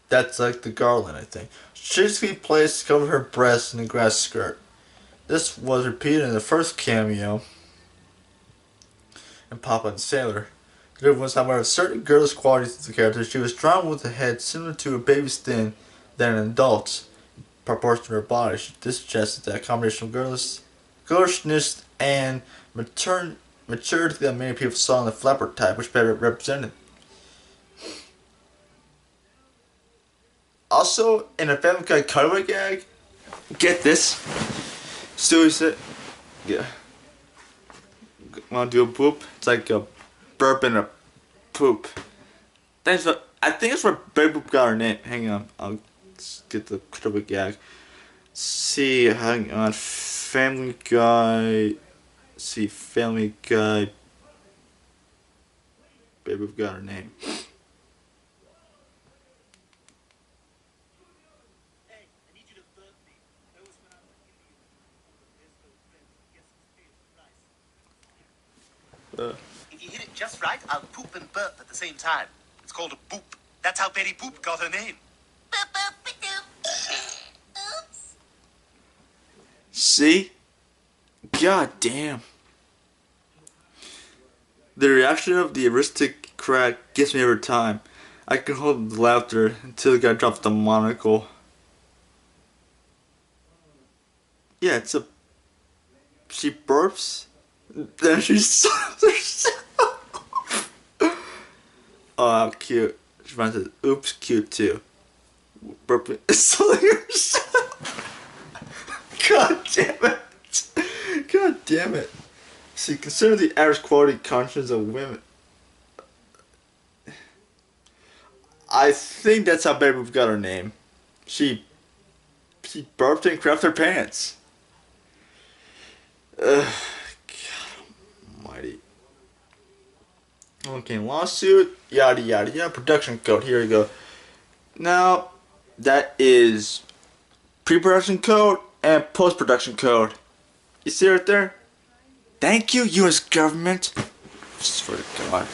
That's like the garland, I think. She basically placed to cover her breasts in a grass skirt. This was repeated in the first cameo in Papa the Sailor. There was, however, certain girlish qualities to the character. She was drawn with a head similar to a baby's thin than an adult's in proportion to her body. This suggested that a combination of girlishness and maturity that many people saw in the flapper type, which better represented. Also, in a Family Guy cutaway gag, get this. Stewie said, yeah. Want to do a poop? It's like a burp and a poop. I think it's where Betty Boop got her name. Hang on, I'll get the cutaway gag. See, hang on. Family Guy. See, Family Guy. Betty Boop got her name. If you hit it just right, I'll poop and burp at the same time. It's called a boop. That's how Betty Boop got her name. Boop, boop, boop, oops. See? God damn. The reaction of the aristocrat gets me every time. I can hold the laughter until the guy drops the monocle. Yeah, she burps, then she stops herself. Oh, how cute. She finds it, oops, cute too. burping, slingers. God damn it! God damn it! See, consider the average quality conscience of women. I think that's how Betty Boop got her name. She burped and crapped her pants. God almighty. Okay, lawsuit, yada yada yada, production code, here we go. Now, that is pre-production code and post-production code. You see right there? Thank you, U.S. government. Swear to God.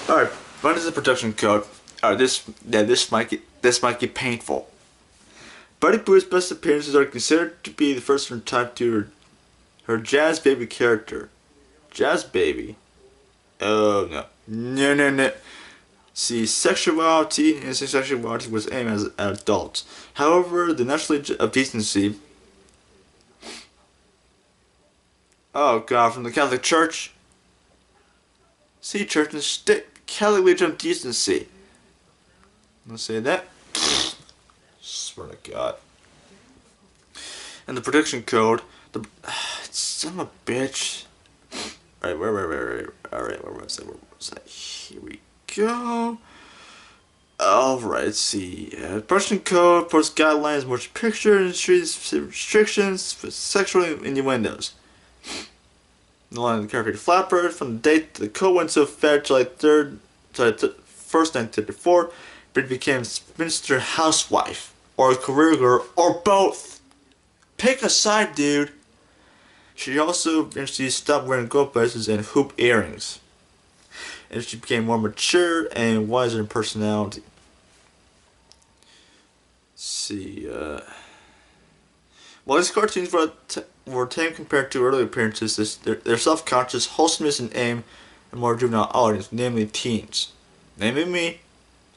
Alright, what is the production code? Alright, this might get painful. Betty Boop's best appearances are considered to be the first of her type to her Jazz Baby character. Jazz Baby? Oh no. No. See, sexuality and sexuality was aimed at adults. However, the natural age of decency. Oh God, from the Catholic Church. See, Church and State, Catholic Legion of Decency. Let's say that. Swear to God. And the prediction code. Son of a bitch. Alright, where? Alright, where was that? Here we go. Alright, let's see. Prediction code, post guidelines, motion picture industry restrictions for sexual innuendos. The line of the character Flatbird from the date the code went into effect July 1st, 1934, but it became Spinster housewife, or a career girl, or both. Pick a side, dude. She also eventually stopped wearing gold bracelets and hoop earrings. And she became more mature and wiser in personality. Let's see, while these cartoons were tame compared to earlier appearances, they're self-conscious, wholesomeness and aim a more juvenile audience, namely teens. Namely me.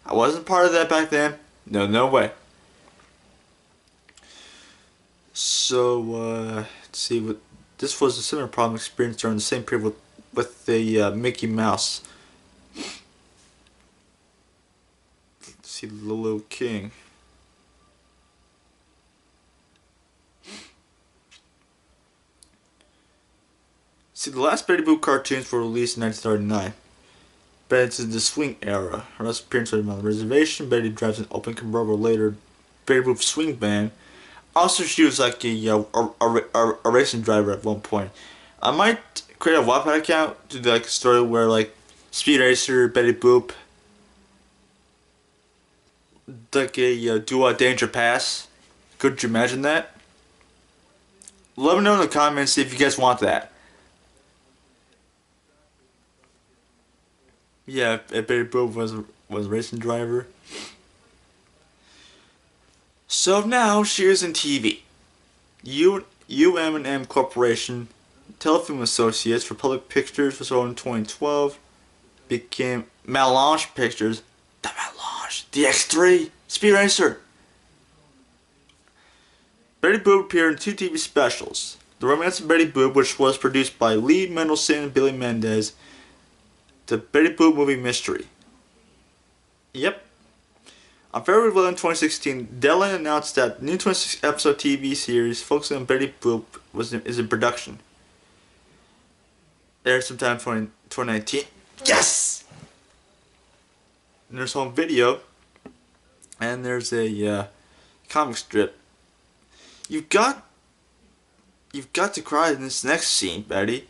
I wasn't part of that back then. No way. So, let's see, this was a similar problem experienced during the same period with the Mickey Mouse. Let's see, the Little King. See, the last Betty Boop cartoons were released in 1939. But it's in the swing era. Her last appearance was on the reservation. Betty drives an open convertible later. Betty Boop swing band. Also, she was like a racing driver at one point. I might create a Wattpad account to do like a story where like Speed Racer, Betty Boop, like a do a Danger Pass. Could you imagine that? Let me know in the comments if you guys want that. Yeah, if Betty Boop was a racing driver. So now she is in TV. UM&M Corporation, Telefilm Associates for Public Pictures was sold in 2012. Became Melange Pictures. The Melange. The X3. Speed Racer. Betty Boop appeared in 2 TV specials. The Romance of Betty Boop, which was produced by Lee Mendelson and Billy Mendez. The Betty Boop Movie Mystery. Yep. On February 11, 2016, Deadline announced that the new 26-episode TV series focusing on Betty Boop is in production. Aired sometime in 2019. Yes! And there's home video. And there's a comic strip. You've got to cry in this next scene, Betty.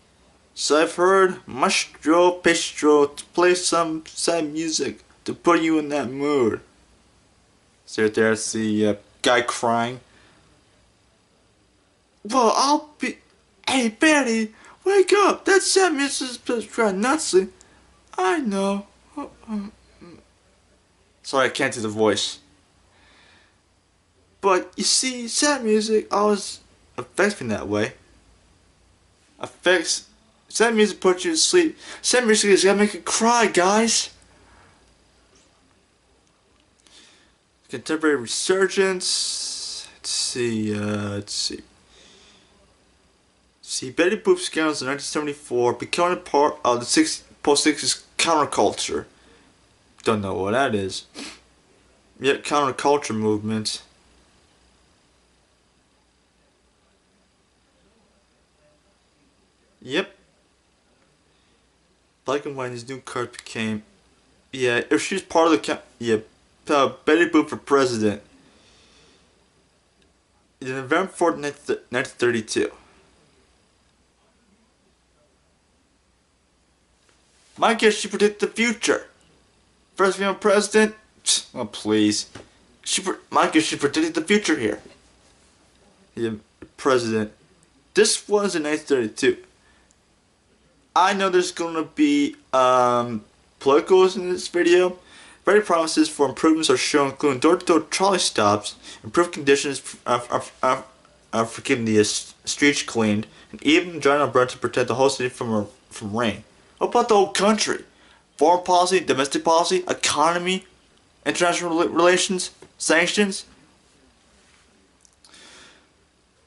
So I've heard Maestro Pistro to play some sad music to put you in that mood. So there's the guy crying. Well, I'll be... Hey, Betty, wake up! That sad music is crying nutsly. I know. Sorry, I can't do the voice. But, you see, sad music always affects me that way. Sad music puts you to sleep. Sad music is gonna make you cry, guys. Contemporary resurgence. Let's see. See, Betty Boop scandals in 1974 becoming part of the post-60s counterculture. Don't know what that is. Yet counterculture movement. Yep. Black and white, his new card became. Yeah, if she's part of the. Yeah, Betty Boop for president. November 4th, 1932. My guess she predicted the future. First female president? Oh, please. My guess she predicted the future here. Yeah, president. This was in 1932. I know there's gonna be politicals in this video. Very promises for improvements are shown, including door-to-door trolley stops, improved conditions for keeping the streets cleaned, and even drying up burns to protect the whole city from rain. What about the whole country? Foreign policy, domestic policy, economy, international relations, sanctions.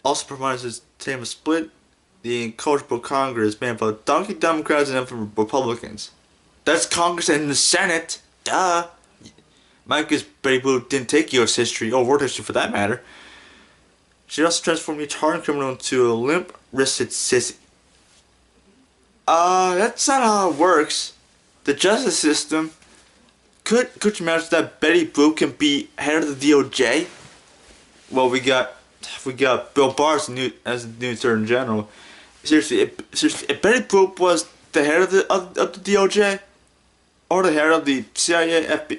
Also provides his team a split the incorrigible Congress made up of donkey Democrats and for Republicans. That's Congress and the Senate. Duh. My guess Betty Boop didn't take U.S. history, or world history for that matter. She also transformed each hardened criminal into a limp-wristed sissy. That's not how it works. The justice system. Could you imagine that Betty Boop can be head of the DOJ? Well, we got Bill Barr as the new Attorney General. Seriously, if Betty Boop was the head of the DOJ or the head of the CIA, FBI,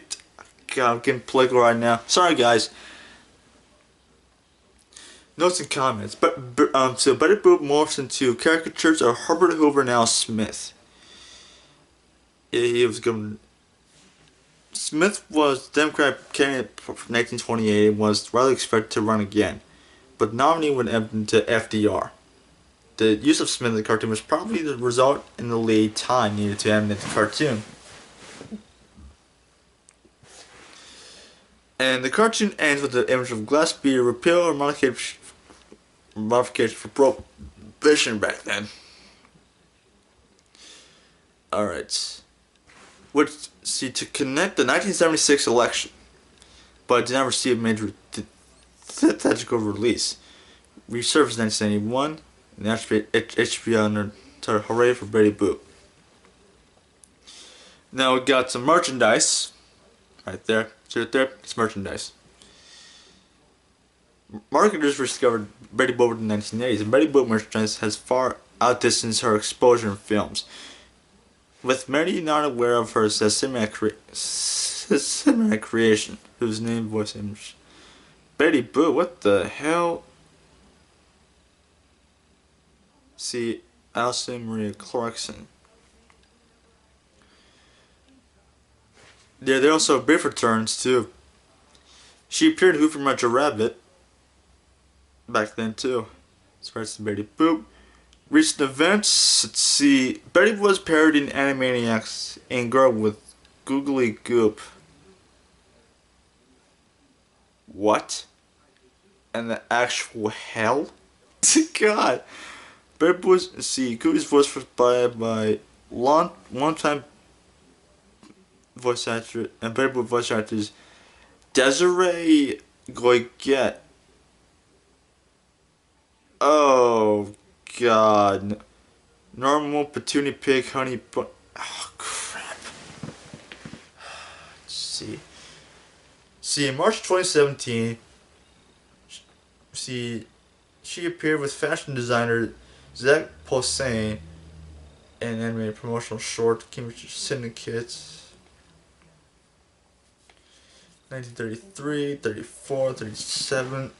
God, I'm getting political right now. Sorry, guys. Notes and comments. So Betty Boop morphs into caricatures of Herbert Hoover and Al Smith. He was governor. Smith was Democratic candidate from 1928 and was rather expected to run again, but nominated went to FDR. The use of Smith in the cartoon was probably the result in the lead time needed to animate the cartoon. And the cartoon ends with the image of glass beer repeal or modification for prohibition back then. Alright. To connect the 1976 election, but did not receive a major theatrical release. Resurfaced in 1981, and HBO under title Hooray for Betty Boop. Now we got some merchandise. Right there. See it there? It's merchandise. Marketers discovered Betty Boop in the 1980s, and Betty Boop merchandise has far outdistanced her exposure in films. With many not aware of her as cinematic creation, whose name, voice, image. Betty Boop, what the hell? See, Alison Maria Clarkson. Yeah, they also have big returns too. She appeared in Who Framed Roger Rabbit back then too. As far as Betty Boop. Recent events, let's see. Betty was parodying Animaniacs and Girl with Googly Goop. What? And the actual hell? God. Betty was, let's see, Goofy's voice was by long-time voice actor and Betty Boop voice actors Desiree Goyette. Oh God. Normal Petunia Pig Honey Bun. Oh crap. Let's see. In March 2017, she appeared with fashion designer Zach Posein in an animated promotional short Cambridge Syndicate. 1933, 34, 37.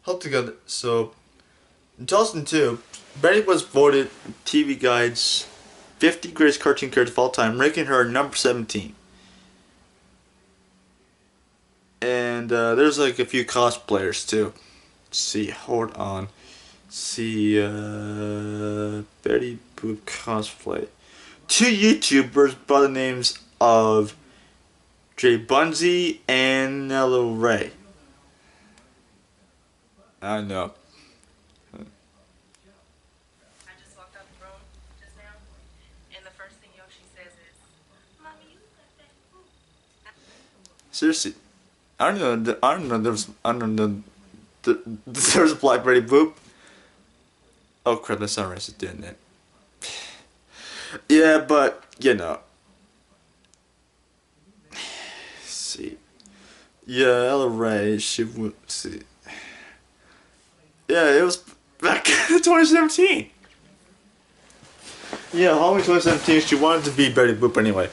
Held together. So, in 2002, Betty was voted TV Guide's 50 greatest cartoon characters of all time, ranking her number 17. And there's like a few cosplayers too. Let's see, hold on. See, Betty Boop cosplay. 2 YouTubers by the names of Jay Bunzy and Nello Ray. I know. I just walked out the room just now, and the first thing Yoshi says is, Seriously, I don't know. I don't know. There's a Black Betty Boop. Oh crap! That's not racist, didn't it? Yeah, but you know. See. Yeah, Ella Ray. She would see. Yeah, it was back in 2017. Yeah, Halloween 2017. She wanted to be Betty Boop anyway.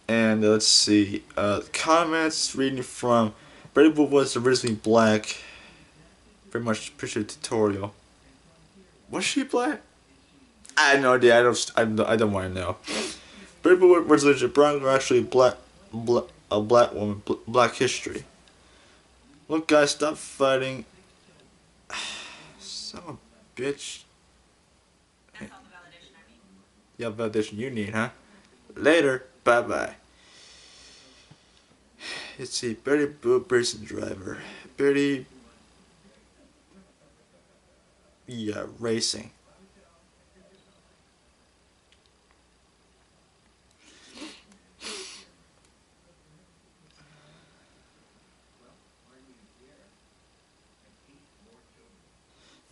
And let's see, comments reading from Betty Boop was originally black. Very much picture tutorial. Was she black? I have no idea. I don't want to know. Betty Boop was originally brown, actually a black woman. Black history. Look, guys, stop fighting. Son of a bitch. That's all the validation I need. Yeah, validation you need, huh? Later. Bye bye. Let's see, Betty Boop racing driver. Betty. Yeah, racing.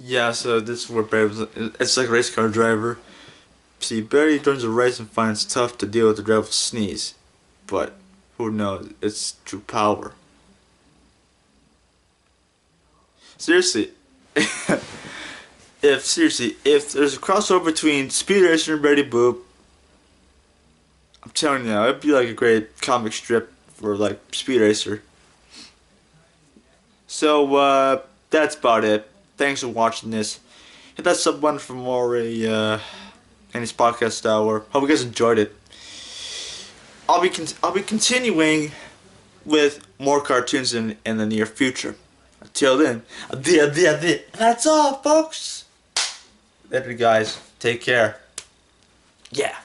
Yeah, so this is where Betty was. It's like a race car driver. See, Betty joins a race and finds it tough to deal with the driver's sneeze. But who knows? It's true power. Seriously, if there's a crossover between Speed Racer and Betty Boop, I'm telling you now, it'd be like a great comic strip for like Speed Racer. So that's about it. Thanks for watching this. Hit that sub button for more Andy's podcast hour. Hope you guys enjoyed it. I'll be continuing with more cartoons in the near future. Until then, that's all, folks. Later, guys. Take care. Yeah.